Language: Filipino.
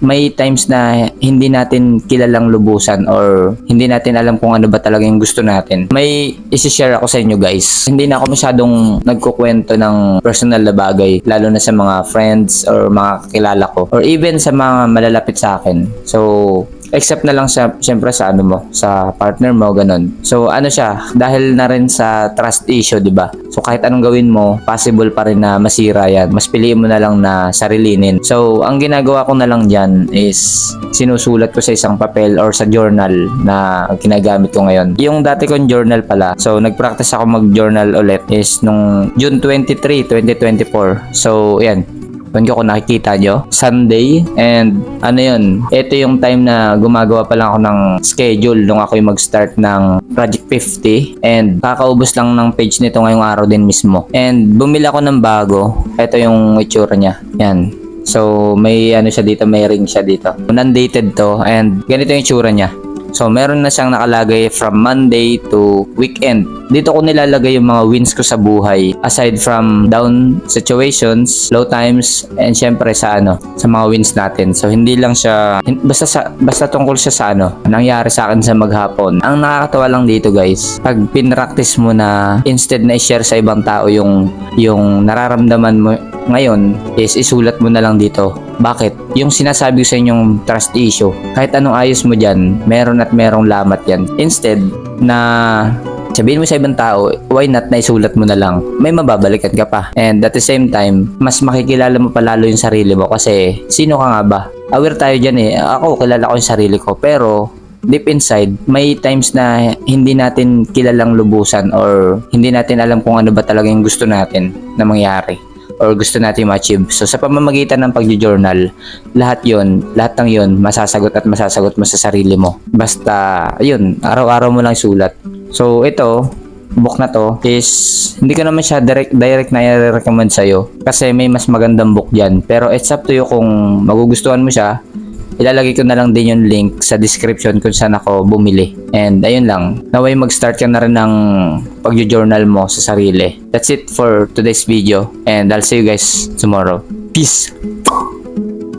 may times na hindi natin kilalang lubusan or hindi natin alam kung ano ba talaga yung gusto natin. May isi-share ako sa inyo guys. Hindi na ako masyadong nagkukwento ng personal na bagay, lalo na sa mga friends or mga kakilala ko or even sa mga malalapit sa akin. So, except na lang sa syempre sa ano mo, sa partner mo, ganun. So ano siya, dahil na rin sa trust issue, 'di ba? So kahit anong gawin mo, possible pa rin na masira 'yan. Mas piliin mo na lang na sarilinin. So ang ginagawa ko na lang diyan is sinusulat ko sa isang papel or sa journal na ginagamit ko ngayon. Yung dati kong journal pala. So nagpractice ako mag-journal ulit is nung June 23, 2024. So yan, doon ko nakikita nyo, Sunday, and ano yun, ito yung time na gumagawa pa lang ako ng schedule nung ako yung mag-start ng Project 50, and kakaubos lang ng page nito ngayong araw din mismo. And bumili ako ng bago, ito yung itsura niya, yan. So may ano siya dito, may ring siya dito. Non-dated to, and ganito yung itsura niya. So, meron na siyang nakalagay from Monday to weekend. Dito ko nilalagay yung mga wins ko sa buhay. Aside from down situations, low times, and syempre sa sa mga wins natin. So, hindi lang siya, basta tungkol siya sa nangyari sa akin sa maghapon. Ang nakakatawa lang dito guys, pag pinractice mo na instead na i-share sa ibang tao yung nararamdaman mo ngayon is isulat mo na lang dito. Bakit? Yung sinasabi ko sa inyong trust issue, kahit anong ayos mo dyan, meron at merong lamat yan. Instead na sabihin mo sa ibang tao, why not na isulat mo na lang? May mababalikan ka pa. And at the same time, mas makikilala mo palalo yung sarili mo kasi sino ka nga ba? Aware tayo dyan eh. Ako, kilala ko yung sarili ko. Pero deep inside, may times na hindi natin kilalang lubusan or hindi natin alam kung ano ba talaga yung gusto natin na mangyari or gusto natin ma-achieve. So sa pamamagitan ng pag-journal, lahat ng yun, masasagot mo sa sarili mo. Basta, yun, araw-araw mo lang sulat. So ito, book na to is, hindi ko naman siya direct na i-recommend sa'yo kasi may mas magandang book dyan. Pero it's up to you kung magugustuhan mo siya. Ilalagay ko na lang din yung link sa description kung saan ako bumili. And ayun lang, naway mag-start ka na rin ng pag-journal mo sa sarili. That's it for today's video and I'll see you guys tomorrow. Peace!